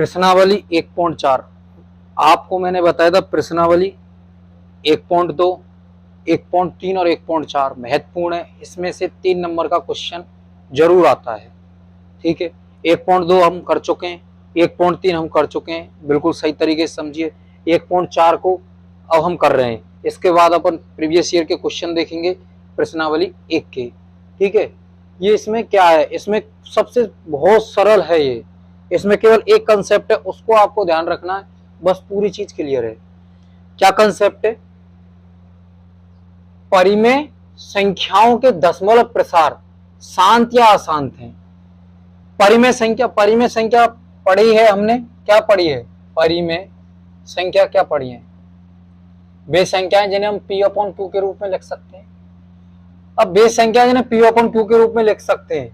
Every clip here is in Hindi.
प्रश्नावली 1.4 आपको मैंने बताया था प्रश्नावली 1.2, 1.3 और 1.4 महत्वपूर्ण है। इसमें से 3 नंबर का क्वेश्चन जरूर आता है। ठीक है, 1.2 हम कर चुके हैं, 1.3 हम कर चुके हैं, बिल्कुल सही तरीके से समझिए। 1.4 को अब हम कर रहे हैं। इसके बाद अपन प्रीवियस ईयर के क्वेश्चन देखेंगे प्रश्नावली 1 के। ठीक है, ये इसमें क्या है, इसमें सबसे बहुत सरल है ये। इसमें केवल एक कंसेप्ट है, उसको आपको ध्यान रखना है, बस पूरी चीज क्लियर है। क्या कंसेप्ट है? परिमेय संख्याओं के दशमलव प्रसार शांत या अशांत हैं। परिमेय संख्या पढ़ी है हमने, क्या पढ़ी है? परिमेय संख्या क्या पढ़ी है? वे संख्याएं जिन्हें हम P/Q के रूप में लिख सकते हैं। अब वे संख्या जिन्हें P/Q के रूप में लिख सकते हैं,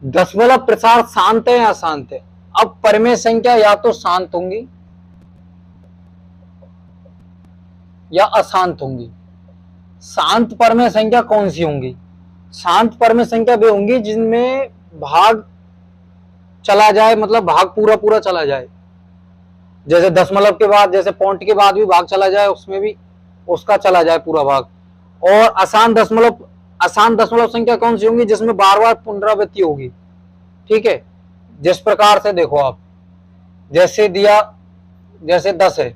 दशमलव प्रसार शांत है या अशांत है? अब परिमेय संख्या या तो शांत होंगी या अशांत होंगी। शांत परिमेय संख्या कौन सी होंगी? शांत परिमेय संख्या वे होंगी जिनमें भाग चला जाए, मतलब भाग पूरा पूरा चला जाए। जैसे दशमलव के बाद, जैसे पॉइंट के बाद भी भाग चला जाए, उसमें भी उसका चला जाए पूरा भाग। और अशांत दशमलव संख्या कौन सी होंगी? जिसमें बार बार पुनरावृत्ति होगी। ठीक है, जिस प्रकार से देखो आप, जैसे दिया, जैसे 10 है,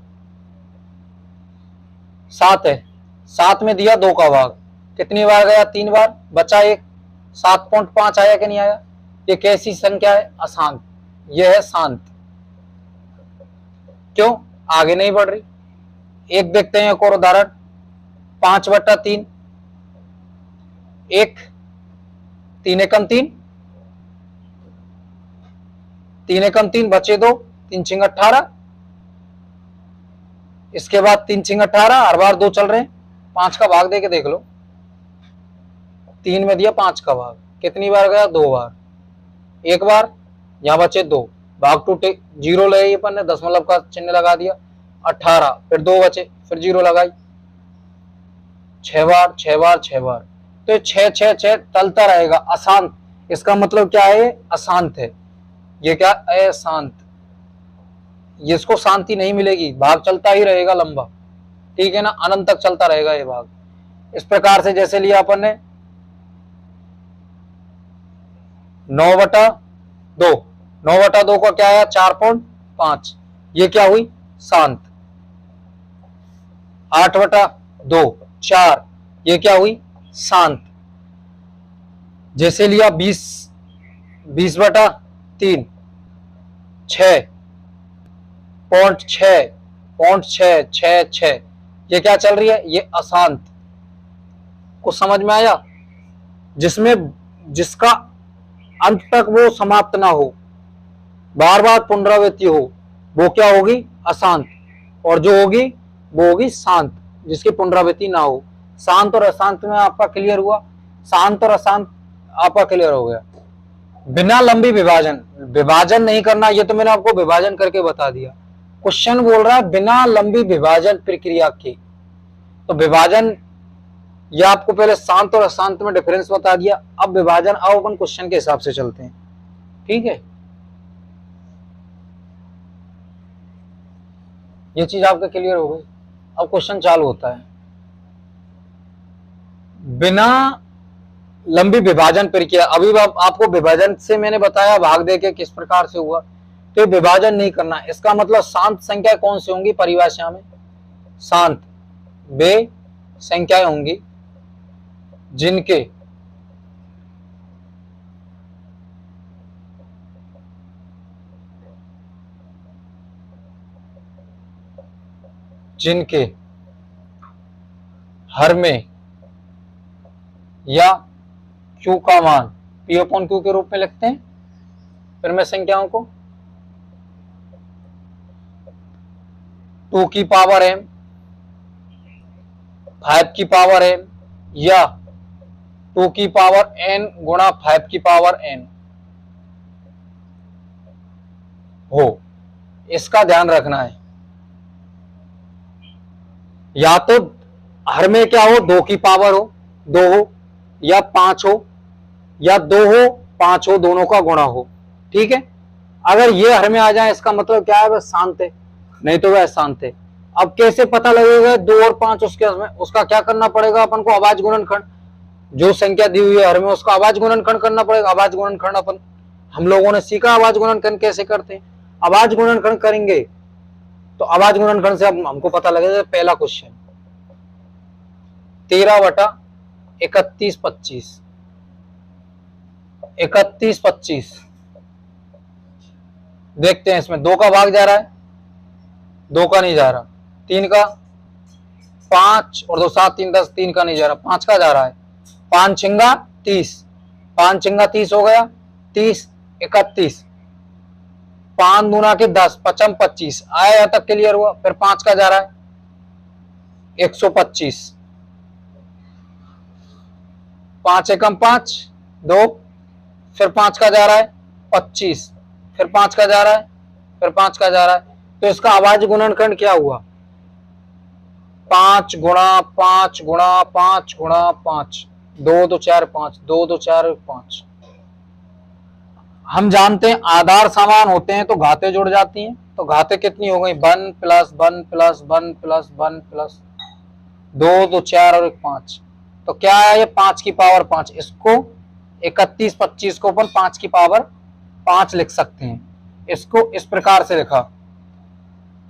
7 है, 7 में दिया 2 का भाग, कितनी बार गया? 3 बार, बचा 1, 7.5 आया कि नहीं आया? ये कैसी संख्या है? अशांत। यह है शांत। क्यों? आगे नहीं बढ़ रही। एक देखते हैं, एक और उदाहरण, 5/3, 1, 3 एकम 3, 3 एकम 3, बचे 2, 3 छिंग 18। इसके बाद 3 छिंग 18, हर बार 2 चल रहे हैं। 5 का भाग देके देख लो, 3 में दिया 5 का भाग, कितनी बार गया? 2 बार, 1 बार, यहां बचे 2, भाग टूटे, 0 ले अपन ने, दशमलव का चिन्ह लगा दिया, 18, फिर 2 बचे, फिर 0 लगाई, 6 बार 6 बार 6 बार, तो 6 6 6 चलता रहेगा। अशांत, इसका मतलब क्या है? अशांत है। ये क्या? अशांत। इसको शांति नहीं मिलेगी, भाग चलता ही रहेगा लंबा। ठीक है ना, अनंत तक चलता रहेगा ये भाग। इस प्रकार से जैसे लिया अपन ने 9/2, 9/2 का क्या आया? 4.5, ये क्या हुई? शांत। 8/2, 4, ये क्या हुई? शांत। जैसे लिया 20/3, 6.6, ये क्या चल रही है? ये अशांत। कुछ समझ में आया? जिसका अंत तक वो समाप्त ना हो, बार बार पुनरावृत्ति हो, वो क्या होगी? अशांत। और जो होगी वो होगी शांत, जिसकी पुनरावृत्ति ना हो। शांत और अशांत में आपका क्लियर हुआ? शांत और अशांत आपका क्लियर हो गया। बिना लंबी विभाजन नहीं करना, ये तो मैंने आपको विभाजन करके बता दिया। क्वेश्चन बोल रहा है बिना लंबी विभाजन प्रक्रिया के, तो विभाजन, ये आपको पहले शांत और अशांत में डिफरेंस बता दिया। अब विभाजन, अब अपन क्वेश्चन के हिसाब से चलते हैं। ठीक है, ये चीज आपको क्लियर हो गई। अब क्वेश्चन चालू होता है। बिना लंबी विभाजन प्रक्रिया, अभी आपको विभाजन से मैंने बताया भाग देके किस प्रकार से हुआ, तो विभाजन नहीं करना। इसका मतलब शांत संख्या कौन सी होंगी? परिभाषा में शांत वे संख्याएं होंगी जिनके हर में या Q का मान P/Q के रूप में लिखते हैं परिमेय संख्याओं को। 2 की पावर m, 5 की पावर m, या 2 की पावर n गुणा 5 की पावर n हो, इसका ध्यान रखना है। या तो हर में क्या हो? 2 की पावर हो, 2 हो, या 5 हो, या 2 हो 5 हो, दोनों का गुणा हो। ठीक है, अगर ये हर में आ जाए इसका मतलब क्या है, वह शांत है, नहीं तो वह अशांत है। अब कैसे पता लगेगा 2 और 5 उसके में, उसका क्या करना पड़ेगा अपन को, आवाज गुणनखंड, जो संख्या दी हुई है हर में उसका आवाज गुणनखंड करना पड़ेगा। आवाज गुणनखंड अपन हम लोगों ने सीखा, आवाज गुणनखंड कैसे करते हैं। आवाज गुणनखंड करेंगे तो आवाज गुणनखंड से हमको पता लगेगा। पहला क्वेश्चन 13/31 25, 31/25 देखते हैं। इसमें 2 का भाग जा रहा है, 2 का नहीं जा रहा, 3 का, 5 और 2 7 3 10, 3 का नहीं जा रहा, 5 का जा रहा है। 5 छिंगा 30, 5 छिंगा 30 हो गया, 30 31, 5 दूना के 10, 55 25 आया, यहां तक क्लियर हुआ। फिर 5 का जा रहा है 125, 5 एकम 5 2, फिर 5 का जा रहा है 25, फिर 5 का जा रहा है, फिर 5 का जा रहा है। तो इसका आवाज गुणनखंड क्या हुआ, 5 गुणा 5 गुणा 5 गुणा 5, 2 2 4 5, 2 2 4 5। हम जानते हैं आधार समान होते हैं तो घातें जुड़ जाती हैं। तो घातें कितनी हो गई, 1 प्लस 1 प्लस 1 प्लस 1 प्लस 2 2 4 और 1 5। तो क्या है ये 5 की पावर 5। इसको 31 25 को अपन 5 की पावर 5 लिख सकते हैं। इसको इस प्रकार से लिखा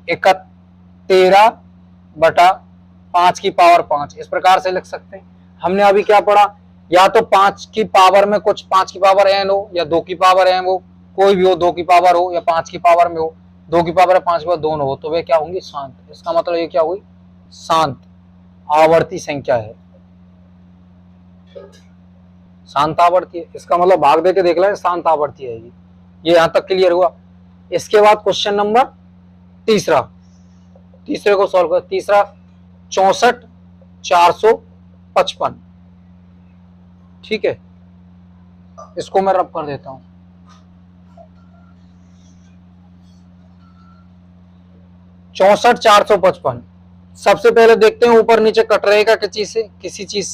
13/5 की पावर 5, इस प्रकार से लिख सकते हैं। हमने अभी क्या पढ़ा, या तो 5 की पावर में कुछ 5 की पावर n हो या 2 की पावर m हो, कोई भी हो, 2 की पावर हो या 5 की पावर में हो, 2 की पावर 5 की पावर दोनों हो, तो वे क्या होंगी, शांत। इसका मतलब ये क्या हुई, शांत आवर्ती संख्या है, शांत आवर्ती है। इसका मतलब भाग दे के देख लें, शांत आवर्ती है ये यहां तक क्लियर हुआ। इसके बाद क्वेश्चन नंबर तीसरे को सॉल्व कर। तीसरा 64/455, ठीक है, इसको मैं रब कर देता हूं। 64/455 सबसे पहले देखते हैं ऊपर नीचे कट रहेगा किसी चीज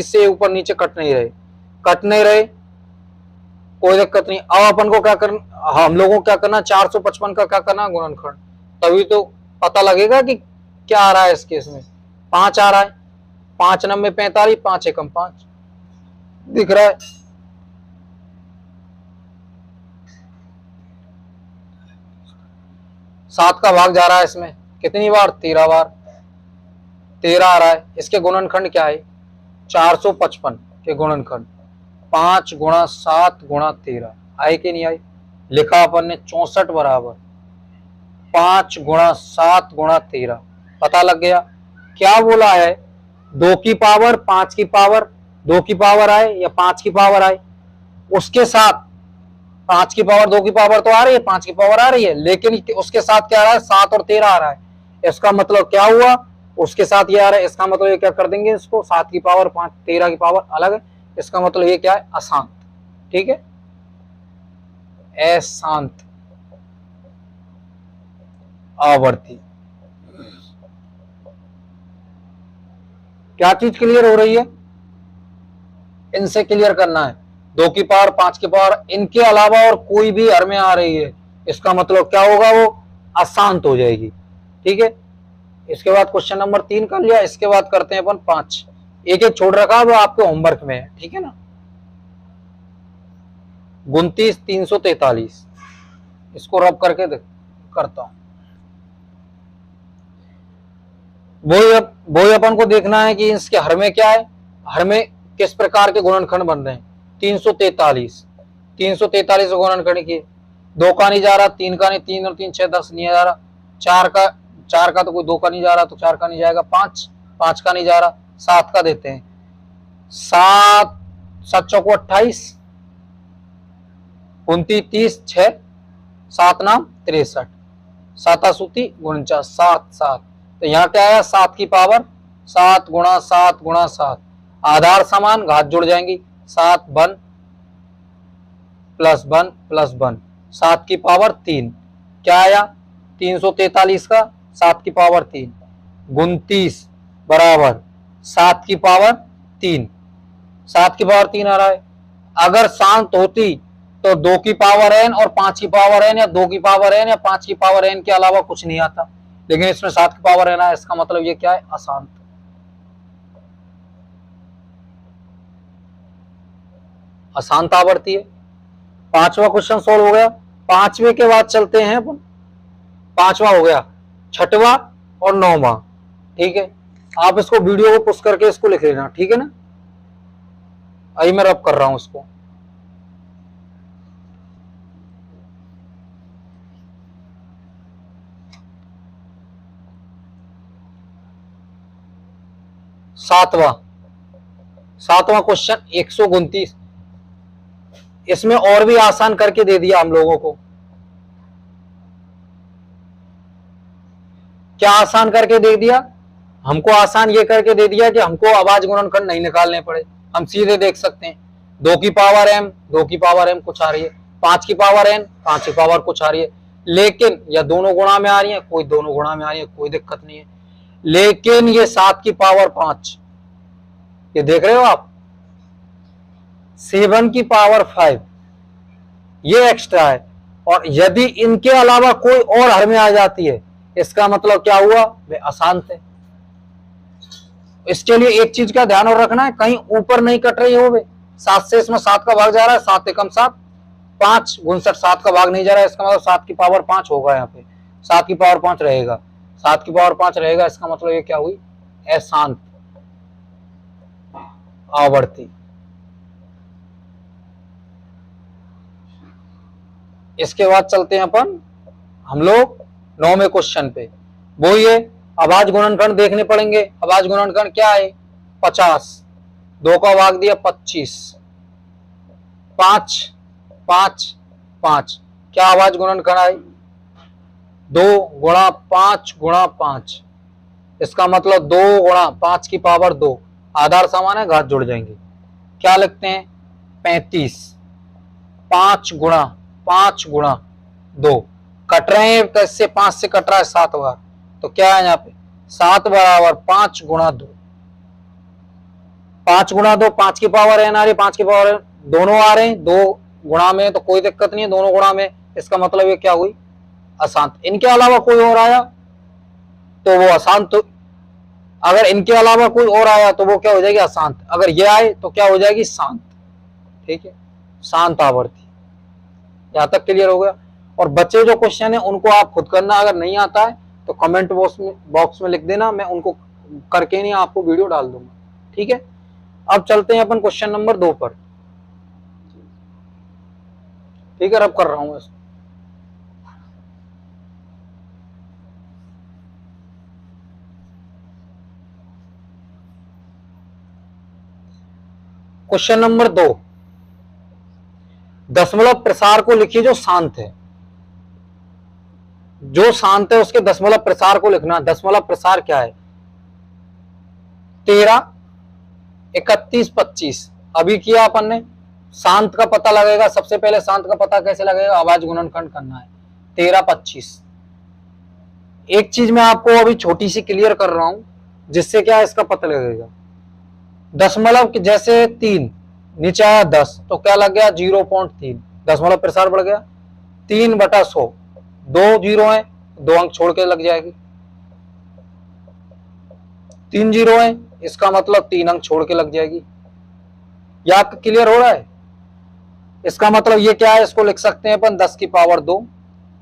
से ऊपर नीचे कट नहीं रहे, कोई दिक्कत नहीं। अब अपन को क्या करना, हम लोगों को क्या करना, 455 का क्या करना, गुणनखंड, तभी तो पता लगेगा कि क्या आ रहा है। इस केस में 5 आ रहा है, 5 9 45, 5 एकम 5 दिख रहा है। सात का भाग जा रहा है इसमें कितनी बार, 13 बार, 13 आ रहा है। इसके गुणनखंड क्या है, 455 के गुणनखंड 5 गुणा 7 गुणा 13 आए कि नहीं आए, लिखा अपन ने 64 बराबर 5 गुणा 7 गुणा 13, पता लग गया। क्या बोला है, 2 की पावर 5 की पावर, 2 की पावर आए या 5 की पावर आए, उसके साथ 5 की पावर 2 की पावर तो आ रही है, 5 की पावर आ रही है, लेकिन उसके साथ क्या आ रहा है, 7 और 13 आ रहा है। इसका मतलब क्या हुआ, उसके साथ ये आ रहा है, इसका मतलब ये क्या कर देंगे, इसको 7 की पावर 5 13 की पावर अलग है, इसका मतलब ये क्या है, अशांत, ठीक है, अशांत आवर्ती। क्या चीज क्लियर हो रही है, इनसे क्लियर करना है। 2 की पावर 5 की पावर इनके अलावा और कोई भी हर में आ रही है, इसका मतलब क्या होगा, वो अशांत हो जाएगी, ठीक है। इसके बाद क्वेश्चन नंबर 3 कर लिया। इसके बाद करते हैं अपन 5, एक एक छोड़ रखा है वो आपके होमवर्क में है, ठीक है ना। 29/343 इसको रब करके करता हूं। वही अपन को देखना है कि इसके हर में क्या है, हर में किस प्रकार के गुणनखंड बन रहे हैं। 343 गुणनखंड की 2 का नहीं जा रहा, 3 का नहीं, 3 और 3 6 10 नहीं जा रहा, 4 का तो कोई 2 का नहीं जा रहा, तो 4 का नहीं जाएगा, 5 का नहीं जा रहा, 7 का देते हैं। 7 7 चौको 28, 29 30 6 7 नाम 63, 7 सूती 49 7 7। तो यहाँ क्या आया, 7 की पावर 7 गुणा 7 गुणा 7, आधार समान घात जुड़ जाएंगी, 7 1 प्लस 1 प्लस 1, 7 की पावर 3, क्या आया 343 का 7 की पावर 3, 29 बराबर 7 की पावर 3, 7 की पावर 3 आ रहा है। अगर शांत होती तो 2 की पावर n और 5 की पावर n या 2 की पावर n या 5 की पावर n के अलावा कुछ नहीं आता, लेकिन इसमें 7 की पावर n है, इसका मतलब ये क्या है, अशांत। अशांत आवर्ती है। पांचवा क्वेश्चन सोल्व हो गया। पांचवे के बाद चलते हैं अपन, पांचवा हो गया, छठवा और नौवा। ठीक है, आप इसको वीडियो को पुश करके इसको लिख लेना, ठीक है ना। अभी मैं रब कर रहा हूं इसको। सातवां क्वेश्चन 129। इसमें और भी आसान करके दे दिया हम लोगों को। क्या आसान करके दे दिया हमको? आसान ये करके दे दिया कि हमको आवाज गुणनखंड नहीं निकालने पड़े, हम सीधे देख सकते हैं 2 की पावर m, 2 की पावर m कुछ आ रही है, 5 की पावर n, 5 की पावर कुछ आ रही है, लेकिन या दोनों गुणा में आ रही है, कोई दोनों गुणा में आ रही है, कोई दिक्कत नहीं है। लेकिन ये 7 की पावर 5, ये देख रहे हो आप, 7 की पावर 5 ये एक्स्ट्रा है, और यदि इनके अलावा कोई और हर में आ जाती है, इसका मतलब क्या हुआ, वे अशांत है। इसके लिए एक चीज का ध्यान और रखना है, कहीं ऊपर नहीं कट रही हो वे। 7 से इसमें 7 का भाग जा रहा है, 7 एकम 7, 5 59 7 का भाग नहीं जा रहा है, इसका मतलब 7 की पावर 5 होगा, यहाँ पे 7 की पावर 5 रहेगा, 7 की पावर 5 रहेगा, इसका मतलब ये क्या हुई, अशांत आवर्ती। इसके बाद चलते हैं अपन हम लोग 9वें क्वेश्चन पे। वो ये आवाज गुणनखंड देखने पड़ेंगे। आवाज गुणनखंड क्या है, 50, 2 का भाग दिया 25, 5 5 5, क्या आवाज गुणनखंड आई, 2 गुणा 5 गुणा 5, इसका मतलब 2 गुणा 5 की पावर 2, आधार समान है, घात जुड़ जाएंगे, क्या लिखते हैं 35, 5 गुणा 5 गुणा 2, कट रहे हैं तो इससे 5 से कट रहा है 7 बार, तो क्या है यहाँ पे 7 बराबर 5 गुणा 2, 5 गुणा 2, 5 की पावर n आ रही, 5 की पावर दोनों आ रहे हैं, 2 गुणा में तो कोई दिक्कत नहीं है, दोनों गुणा में, इसका मतलब ये क्या हुई, अशांत। इनके अलावा कोई और आया तो वो अशांत, अगर इनके अलावा कोई और आया तो वो क्या हो जाएगी, अशांत। अगर ये आए तो क्या हो जाएगी, शांत। ठीक है, शांत आवर्ती। यहां तक क्लियर हो गया। और बच्चे जो क्वेश्चन है उनको आप खुद करना, अगर नहीं आता है तो कमेंट बॉक्स में लिख देना, मैं उनको करके नहीं आपको वीडियो डाल दूंगा। ठीक है, अब चलते हैं अपन क्वेश्चन नंबर 2 पर। ठीक है, अब कर रहा हूं इसको। क्वेश्चन नंबर 2, दशमलव प्रसार को लिखिए जो शांत है। जो शांत है उसके दशमलव प्रसार को लिखना। दशमलव प्रसार क्या है, 13 31 25। अभी किया अपन ने, शांत का पता लगेगा। सबसे पहले शांत का पता कैसे लगेगा, आवाज गुणनखंड करना है, 13 25। एक चीज मैं आपको अभी छोटी सी क्लियर कर रहा हूं, जिससे क्या इसका पता लगेगा। दशमलव जैसे 3 नीचे आया 10 तो क्या लग गया 0.3, दशमलव प्रसार बढ़ गया। 3/100, 2 जीरो है, 2 अंक छोड़ के लग जाएगी। 3 जीरो है, इसका मतलब 3 अंक छोड़ के लग जाएगी। यह आपका क्लियर हो रहा है। इसका मतलब ये क्या है, इसको लिख सकते हैं अपन 10 की पावर 2,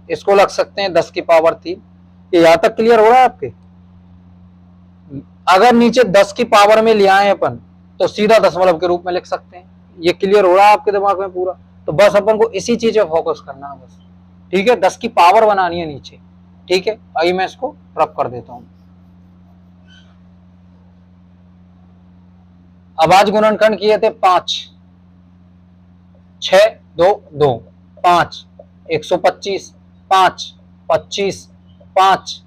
इसको लग सकते हैं 10 की पावर 3। ये यहां तक क्लियर हो रहा है आपके। अगर नीचे 10 की पावर में ले आए अपन तो सीधा दशमलव के रूप में लिख सकते हैं। ये क्लियर हो रहा है आपके दिमाग में पूरा। तो बस अपन को इसी चीज पे फोकस करना है बस। ठीक है, 10 की पावर बनानी है नीचे। ठीक है, अभी मैं इसको रब कर देता हूं। आवाज गुणनखंड किए थे 5, 6 2 2, 5 125, 5 25, 5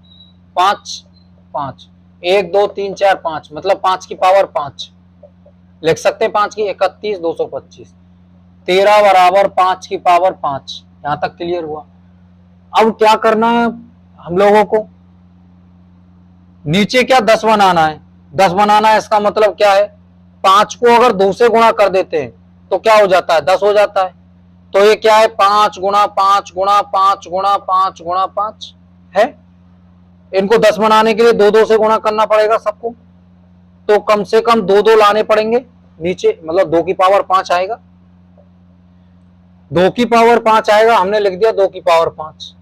5 5, 1 2 3 4 5, मतलब 5 की पावर 5 लिख सकते हैं। 5 की 31 225, 13 बराबर 5 की पावर 5। यहां तक क्लियर हुआ। अब क्या करना है हम लोगों को, नीचे क्या 10 बनाना है। 10 बनाना है, इसका मतलब क्या है, 5 को अगर 2 से गुणा कर देते हैं तो क्या हो जाता है, 10 हो जाता है। तो ये क्या है, 5 गुणा 5 गुणा 5 गुणा 5 गुणा 5 है। इनको 10 बनाने के लिए 2 से गुणा करना पड़ेगा सबको, तो कम से कम 2 लाने पड़ेंगे नीचे, मतलब 2 की पावर 5 आएगा, 2 की पावर 5 आएगा। हमने लिख दिया 2 की पावर 5,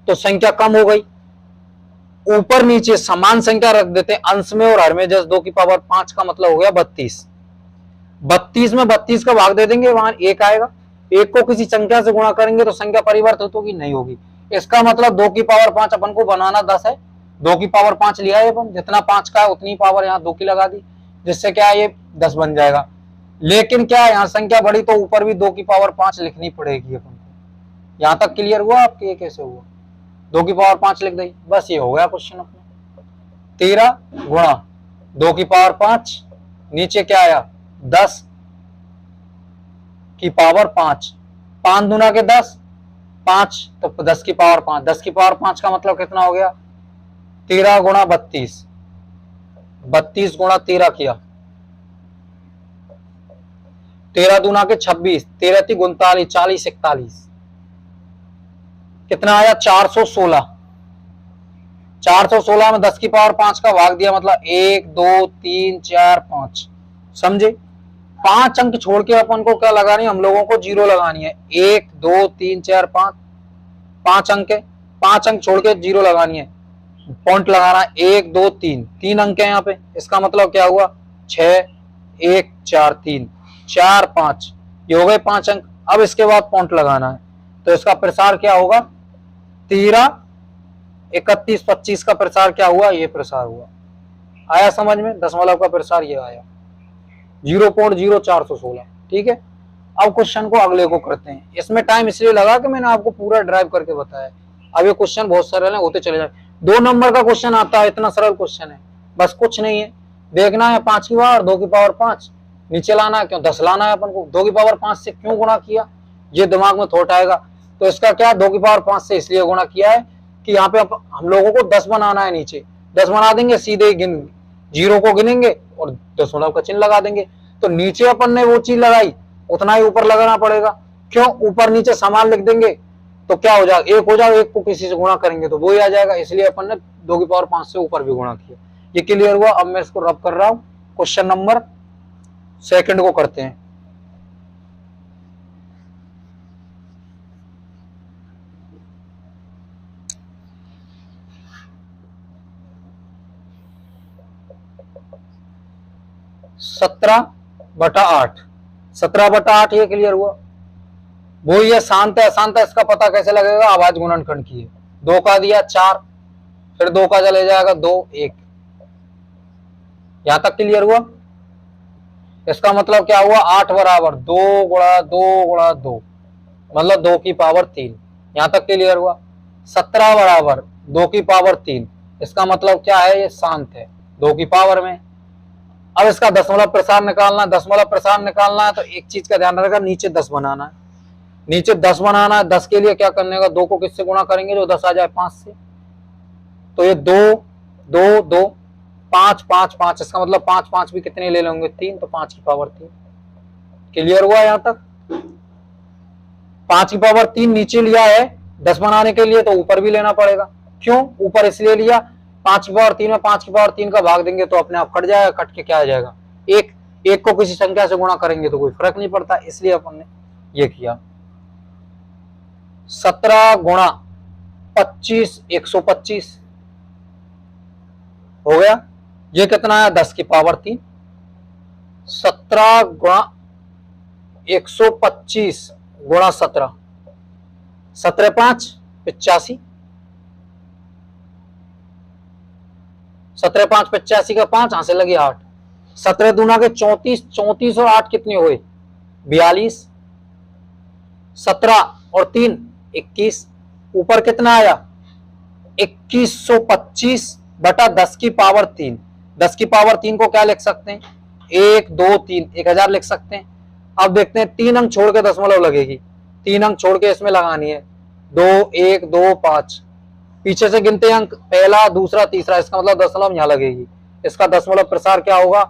तो संख्या कम हो गई। ऊपर नीचे समान संख्या रख देते हैं अंश में और हर में, जैसे 2 की पावर 5 का मतलब हो गया 32। 32 में 32 का भाग दे देंगे, वहां 1 आएगा। 1 को किसी संख्या से गुणा करेंगे तो संख्या परिवर्तित होगी, नहीं होगी। इसका मतलब 2 की पावर 5 अपन को बनाना 10 है, 2 की पावर 5 लिया है अपन, जितना 5 का है उतनी पावर यहाँ 2 की लगा दी, जिससे क्या है ये 10 बन जाएगा। लेकिन क्या है, यहाँ संख्या बढ़ी तो ऊपर भी 2 की पावर 5 लिखनी पड़ेगी अपन को। यहां तक क्लियर हुआ आपके, ये कैसे हुआ, 2 की पावर 5 लिख दी, बस ये हो गया क्वेश्चन अपना। 13 गुणा 2 की पावर 5, नीचे क्या आया 10 की पावर 5, 5 दूना के 10, 5 तो 10 की पावर 5, 10 की पावर 5 का मतलब कितना हो गया 13 गुणा 32, 32 गुणा 13 किया, 13 दूना के 26, 13 × 3 = 39, 40 41, कितना आया 416। 416 में 10 की पावर 5 का भाग दिया, मतलब 1 2 3 4 5, समझे। 5 अंक छोड़ के अपन को क्या लगानी है, हम लोगों को 0 लगानी है। 1 2 3 4 5, 5 अंक है, 5 अंक छोड़ के 0 लगानी है, पॉइंट लगाना है। 1 2 3, 3 अंक है यहाँ पे, इसका मतलब क्या हुआ 6 1 4 3 4 5, ये हो गए 5 अंक। अब इसके बाद पॉइंट लगाना है, तो इसका प्रसार क्या होगा 13 31 25 का प्रसार क्या हुआ, ये प्रसार हुआ। आया समझ में, दशमलव का प्रसार ये आया 0.0416, ठीक है। अब क्वेश्चन को अगले को करते हैं। इसमें टाइम इसलिए लगा कि मैंने आपको पूरा ड्राइव करके बताया। अब ये क्वेश्चन बहुत सरल है, होते चले जाए। 2 नंबर का क्वेश्चन आता है, इतना सरल क्वेश्चन है, बस कुछ नहीं है, देखना है 5 की पावर 2 की पावर 5 नीचे लाना है, क्यों 10 लाना है अपन को। 2 की पावर 5 से क्यों गुणा किया, ये दिमाग में थोट आएगा। तो इसका क्या 2 की पावर 5 से इसलिए गुणा किया है कि यहाँ पे हम लोगों को 10 बनाना है, नीचे 10 बना देंगे, सीधे गिन 0 को गिनेंगे और दशमलव का चिन्ह लगा देंगे। तो नीचे अपन ने वो चीज लगाई, उतना ही ऊपर लगाना पड़ेगा। क्यों, ऊपर नीचे समान लिख देंगे तो क्या हो जाएगा, 1 हो जाएगा, 1 को किसी से गुणा करेंगे तो वो ही आ जाएगा, इसलिए अपन ने 2 की पावर 5 से ऊपर भी गुणा किया। ये क्लियर हुआ। अब मैं इसको रब कर रहा हूं, क्वेश्चन नंबर 2 को करते हैं। सत्रह बटा 8, ये क्लियर हुआ। वो ये शांत है अशांत है इसका पता कैसे लगेगा, आवाज गुणनखंड की है। 2 का दिया 4, फिर 2 का चले जाएगा 2 1, यहां तक क्लियर हुआ। इसका मतलब क्या हुआ 8 बराबर 2 गुणा 2 गुणा 2, मतलब 2 की पावर 3, यहां तक क्लियर हुआ। 17 बराबर 2 की पावर 3, इसका मतलब क्या है, ये शांत है 2 की पावर में। अब इसका दशमलव प्रसार निकालना है, दशमलव प्रसार निकालना है तो एक चीज का ध्यान रखना, नीचे 10 बनाना है, नीचे 10 बनाना है। 10 के लिए क्या करने का, 2 को किससे गुणा करेंगे जो 10 आ जाए 5 से, तो ये 2 2 2 5 5 5, इसका मतलब 5 5 भी कितने ले लेंगे 3, तो 5 की पावर 3। क्लियर हुआ यहां तक। 5 की पावर 3 नीचे लिया है 10 बनाने के लिए, तो ऊपर भी लेना पड़ेगा। क्यों ऊपर इसलिए लिया, 5 की पावर 3 में 5 की पावर 3 का भाग देंगे तो अपने आप कट जाएगा, कट के क्या आ जाएगा 1। 1 को किसी संख्या से गुणा करेंगे तो कोई फर्क नहीं पड़ता, इसलिए अपन ने ये किया। 17 गुणा 25 125 हो गया, ये कितना है 10 की पावर 3। 17 गुणा 125 गुणा 17, 17 5 85, 17 5 85 का 5 यहां से लगे 8, 17 दूना के 34, 34 और 8 कितने हुए 42, 17 और 3 21, ऊपर कितना आया 2125 बटा 10 की पावर 3। 10 की पावर 3 को क्या लिख सकते हैं 1 2 3, 1000 लिख सकते हैं। अब देखते हैं 3 अंक छोड़ के दशमलव लगेगी, 3 अंक छोड़ के इसमें लगानी है, 2 1 2 5, पीछे से गिनते अंक पहला दूसरा तीसरा, इसका मतलब दशमलव यहां लगेगी। इसका दशमलव प्रसार क्या होगा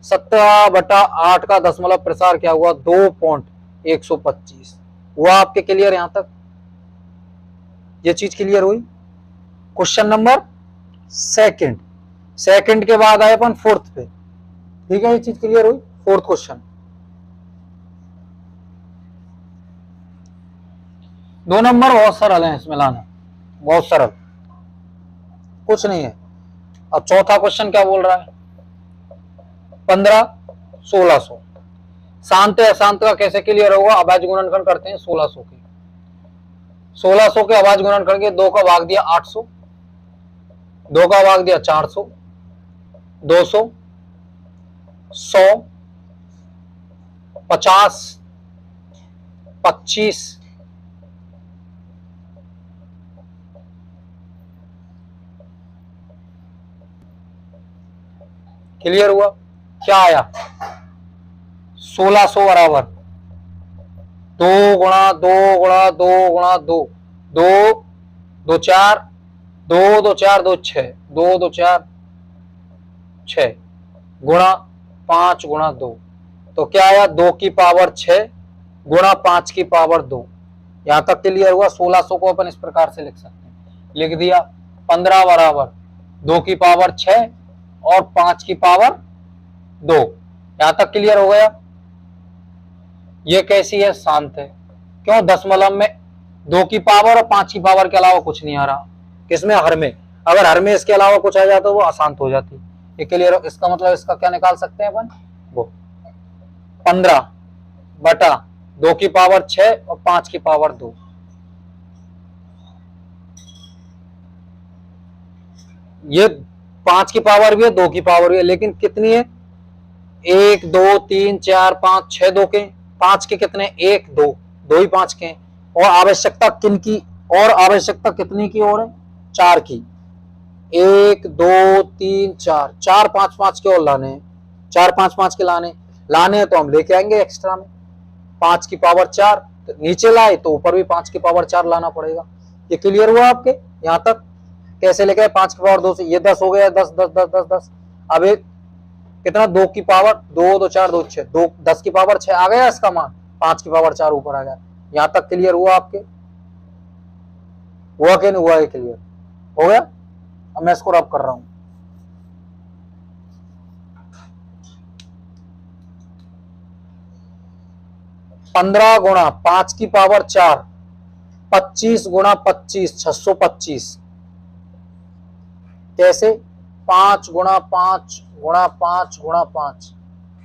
17 बटा 8 का दशमलव प्रसार क्या हुआ 2.125, हुआ आपके क्लियर यहां तक? ये चीज क्लियर हुई? क्वेश्चन नंबर सेकंड, सेकंड के बाद आए अपन फोर्थ पे। ठीक है, ये चीज क्लियर हुई? फोर्थ क्वेश्चन, 2 नंबर बहुत सरल है, इसमें लाना बहुत सरल, कुछ नहीं है। अब चौथा क्वेश्चन क्या बोल रहा है? 15 1600, शांत है अशांत का कैसे क्लियर होगा? अभाज्य गुणनखंड करते हैं 1600 के, 1600 के अभाज्य गुणनखंड के 2 का भाग दिया 800, 2 का भाग दिया 400, 200, 100, 50, 25, क्लियर हुआ? क्या आया? 1600 बराबर 2 गुणा 2 गुणा 2 गुणा 2, 2 2 4, 2 2 4 2 6, 2 2 4 6 गुणा 5 गुणा 2, तो क्या आया? 2 की पावर 6 गुणा 5 की पावर 2। यहां तक क्लियर हुआ? 1600 को अपन इस प्रकार से लिख सकते हैं, लिख दिया 15 बराबर 2 की पावर 6 और 5 की पावर 2। यहां तक क्लियर हो गया? ये कैसी है? शांत है। क्यों? दशमलव में 2 की पावर और 5 की पावर के अलावा कुछ नहीं आ रहा। किसमें? हर में। अगर हर में इसके अलावा कुछ आ जाता तो वो अशांत हो जाती। ये क्लियर हो? इसका मतलब इसका क्या निकाल सकते हैं अपन? वो 15 बटा 2 की पावर 6 और 5 की पावर 2। ये 5 की पावर भी है, 2 की पावर भी है, लेकिन कितनी है? 1 2 3 4 5 6 2 के, 5 के कितने? 1 2, 2 ही 5 के। और आवश्यकता किन की? और आवश्यकता कितनी की और है? 4 की। 1 2 3 4, 4 5 5 के और लाने हैं, 4 5 5 के लाने हैं तो हम लेके आएंगे एक्स्ट्रा में 5 की पावर 4, तो नीचे लाए तो ऊपर भी 5 की पावर 4 लाना पड़ेगा। ये क्लियर हुआ आपके यहां तक? कैसे लेके आए? 5 की पावर 2 से, ये 10 हो गया, 10 10 10 10 10। अब एक कितना? 2 की पावर 2 2 4 2 6, 2 10 की पावर 6 आ गया इसका मान, 5 की पावर 4 ऊपर आ गया। यहां तक क्लियर हुआ आपके? हुआ कि नहीं हुआ? ये क्लियर हो गया? अब मैं इसको रब कर रहा हूं। पंद्रह गुणा 5 की पावर 4, 25 गुणा 25, 625। कैसे? 5 गुणा 5 गुणा 5 गुणा 5,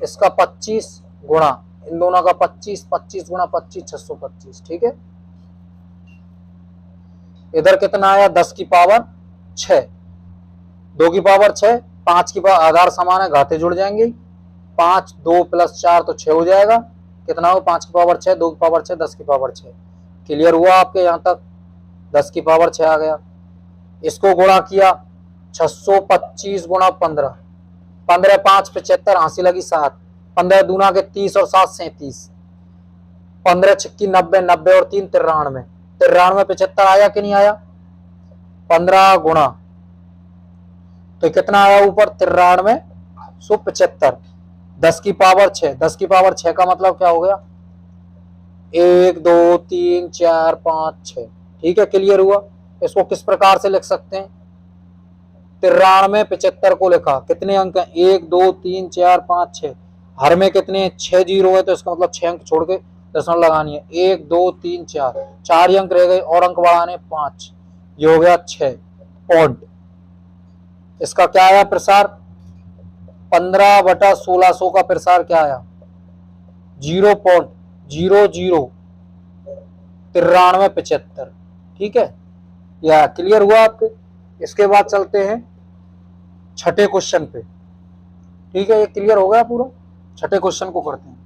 इसका 25 गुणा इन दोनों का 25, 25 गुणा 25, 625। ठीक है, इधर कितना आया? 10 की पावर 6, 2 की पावर 6, 5 की पावर, आधार समान है, घाते जुड़ जाएंगे, 5 2 प्लस 4 तो 6 हो जाएगा। कितना हो? 5 की पावर 6, 2 की पावर 6, 10 की पावर 6। क्लियर हुआ आपके यहां तक? 10 की पावर 6 आ गया। इसको गुणा किया 625 गुणा 15, 15 5 75, हांसी लगी 7, 15 दूना के 30 और 7 37, 15 छिक्की 90, 90 और 3 93, 93 75 आया कि नहीं आया? 15 गुणा तो कितना आया ऊपर? 93 सो 75, 10 की पावर 6, 10 की पावर 6 का मतलब क्या हो गया? 1 2 3 4 5 6। ठीक है, क्लियर हुआ? इसको किस प्रकार से लिख सकते हैं? 93 75 को लिखा, कितने अंक हैं? 1 2 3 4 5 6, हर में कितने? 6 जीरो है, तो इसका मतलब 6 अंक छोड़ के दशमलव लगानी है। 1 2 3 4, 4 ही अंक रह गए और अंक बढ़ाने 5, ये हो गया 6 पॉइंट। इसका क्या आया प्रसार? 15 बटा 1600 का प्रसार क्या आया? 0.009375। ठीक है, या क्लियर हुआ आपके? इसके बाद चलते हैं छठे क्वेश्चन पे। ठीक है, ये क्लियर हो गया पूरा? छठे क्वेश्चन को करते हैं।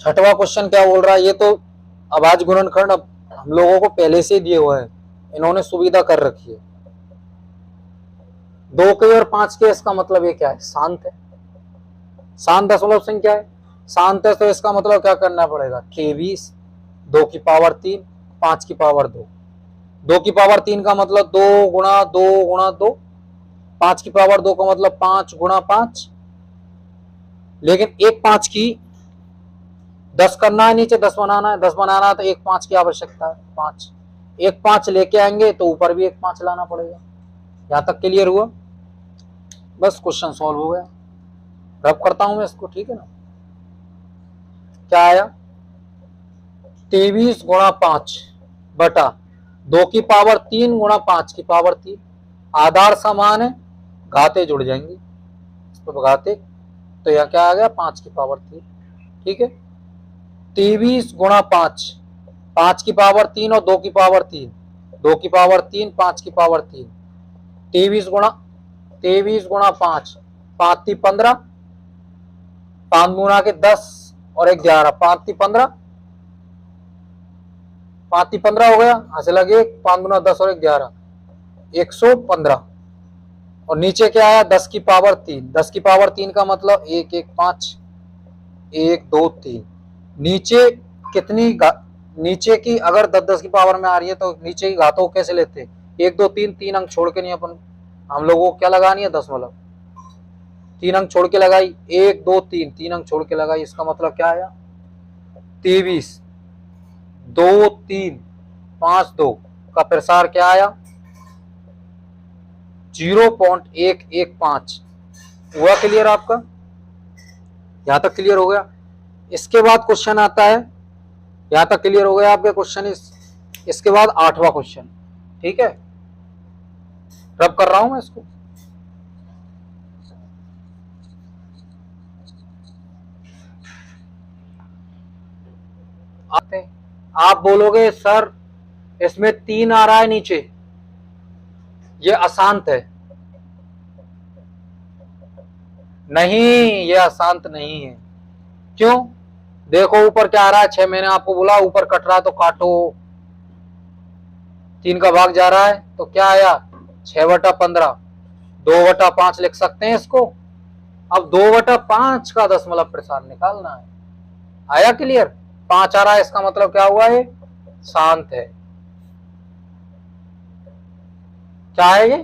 छठवां क्वेश्चन क्या बोल रहा है? ये तो अभाज्य गुणनखंड हम लोगों को पहले से दिए हुए हैं, इन्होंने सुविधा कर रखी है। 2 के और 5 के, इसका मतलब ये क्या है? शांत है, शांत दशमलव संख्या है, शांत है, तो इसका मतलब क्या करना पड़ेगा? 23, 2 की पावर 3, 5 की पावर 2। 2 की पावर 3 का मतलब 2 गुणा 2 गुणा 2, 5 की पावर 2 का मतलब 5 गुणा 5, लेकिन एक 5 की 10 करना है, नीचे 10 बनाना है, 10 बनाना है तो एक 5 की आवश्यकता है, 5, एक 5 लेके आएंगे तो ऊपर भी एक 5 लाना पड़ेगा। यहां तक क्लियर हुआ? बस क्वेश्चन सॉल्व हो गया। रब करता हूं मैं इसको, ठीक है ना। क्या आया? 23 गुणा 5 बटा 2 की पावर 3 गुणा 5 की पावर 3। आधार समान है, घाते जुड़ जाएंगी, इस पर घाते, तो यह क्या आ गया? 5 की पावर 3। ठीक है, 23 गुणा 5, 5 की पावर 3 और 2 की पावर 3, 2 की पावर 3, 5 की पावर 3, 23 गुणा 5, 5 × 15, 5 गुणा के 10 और 1 11, 5 × 15, 5 × 15 हो गया, हाथ से लगे 5 गुना 10 और 1 11, 115। और नीचे क्या आया? 10 की पावर 3, 10 की पावर 3 का मतलब 1 1 5, 1 2 3। नीचे कितनी नीचे की अगर 10 10 की पावर में आ रही है तो नीचे की घातों को कैसे लेते हैं? 1 2 3, 3 अंक छोड़ के नहीं, अपन हम लोगों को क्या लगानी है? दशमलव, 3 अंक छोड़ के लगाई, 1 2 3, 3 अंक छोड़ के लगाई, इसका मतलब क्या आया? 23 2 3 5 2 का प्रसार क्या आया? 0.115। हुआ क्लियर आपका? यहां तक क्लियर हो गया? इसके बाद क्वेश्चन आता है, यहां तक क्लियर हो गया आपके क्वेश्चन? इसके बाद 8वां क्वेश्चन, ठीक है, रब कर रहा हूं मैं इसको। आते हैं, आप बोलोगे सर इसमें 3 आ रहा है नीचे, ये अशांत है। नहीं, ये अशांत नहीं है। क्यों? देखो ऊपर क्या आ रहा है? 6, मैंने आपको बोला ऊपर कट रहा है तो काटो, 3 का भाग जा रहा है तो क्या आया? 6/15, 2/5 लिख सकते हैं इसको। अब 2/5 का दशमलव प्रसार निकालना है। आया क्लियर? 5 आ रहा है, इसका मतलब क्या हुआ? ये शांत है। क्या है ये?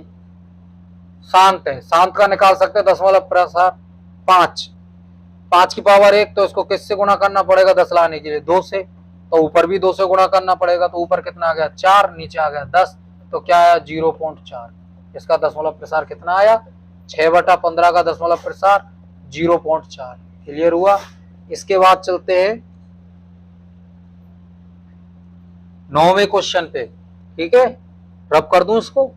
शांत है। शांत का निकाल सकते हैं दशमलव प्रसार 5, 5 की पावर 1, तो इसको किससे गुणा करना पड़ेगा 10 लाने के लिए? 2 से, तो ऊपर भी 2 से गुणा करना पड़ेगा, तो ऊपर कितना आ गया? 4, नीचे आ गया 10, तो क्या आया? 0.4। इसका दशमलव प्रसार कितना आया? 6/15 का दशमलव प्रसार 0.4। क्लियर हुआ? इसके बाद चलते हैं 9वें क्वेश्चन पे, ठीक है, रब कर दूं इसको।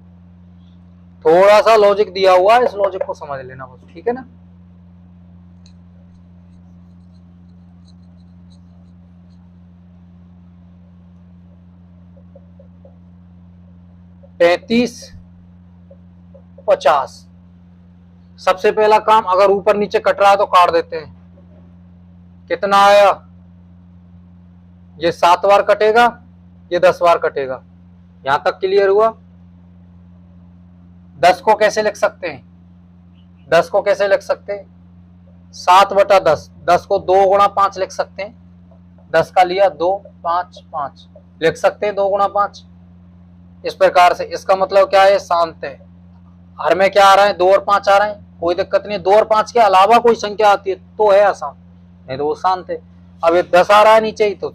थोड़ा सा लॉजिक दिया हुआ है, इस लॉजिक को समझ लेना बस, ठीक है ना। पैंतीस 50। सबसे पहला काम, अगर ऊपर नीचे कट रहा है तो काट देते हैं। कितना आया? ये 7 बार कटेगा, ये 10 बार कटेगा। यहां तक क्लियर हुआ? 10 को कैसे लिख सकते हैं? 10 को कैसे लिख सकते हैं? 7/10, 10 को 2 गुणा 5 लिख सकते हैं। 10 का लिया 2 5 5 लिख सकते हैं, 2 गुणा 5 इस प्रकार से। इसका मतलब क्या है? शांत है। हर में क्या आ रहा है? 2 और 5 आ रहे हैं, कोई दिक्कत नहीं। 2 और 5 के अलावा कोई संख्या आती है तो है अशांत, नहीं तो वो शांत है। अब ये 10 आ रहा है नीचे ही, तो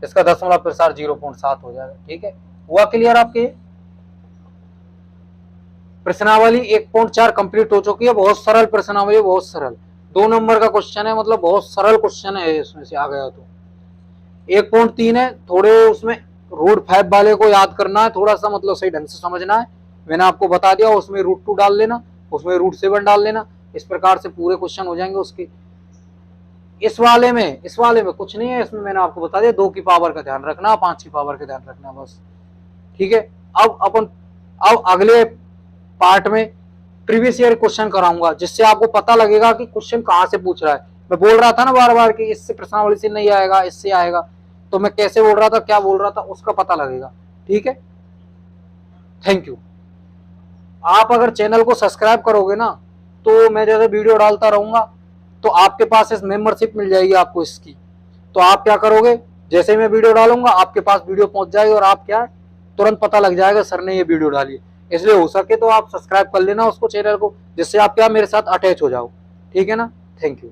इसका दशमलव प्रसार 0.7 हो जाएगा। ठीक है, हुआ क्लियर आपके? प्रश्नावली 1.4 कंप्लीट हो चुकी है। बहुत सरल प्रश्नावली, बहुत सरल। 2 नंबर का क्वेश्चन है, मतलब बहुत सरल क्वेश्चन है, इसमें से आ गया तो। 1.3 है, थोड़े उसमें रूट 5 वाले को याद करना है, थोड़ा सा मतलब सही ढंग से समझना है। मैंने आपको बता दिया, उसमें √2 डाल लेना, उसमें √7 डाल लेना, इस प्रकार से पूरे क्वेश्चन हो जाएंगे उसके। इस वाले में कुछ नहीं है, इसमें मैंने आपको बता दिया 2 की पावर का ध्यान रखना, 5 की पावर का ध्यान रखना, बस। ठीक है, अब अगले पार्ट में प्रीवियस ईयर क्वेश्चन कराऊंगा, जिससे आपको पता लगेगा कि क्वेश्चन कहां से पूछ रहा है। मैं बोल रहा था ना बार बार कि इससे प्रश्नावली से नहीं आएगा, इससे आएगा, तो मैं कैसे बोल रहा था, क्या बोल रहा था, उसका पता लगेगा। ठीक है, थैंक यू। आप अगर चैनल को सब्सक्राइब करोगे ना, तो मैं जैसे वीडियो डालता रहूंगा तो आपके पास इस मेंबरशिप मिल जाएगी आपको इसकी। तो आप क्या करोगे, जैसे मैं वीडियो डालूंगा आपके पास वीडियो पहुंच जाएगी और आप क्या तुरंत पता लग जाएगा सर ने ये वीडियो डाली, इसलिए हो सके तो आप सब्सक्राइब कर लेना उसको, चैनल को, जिससे आप क्या मेरे साथ अटैच हो जाओ। ठीक है ना, थैंक यू।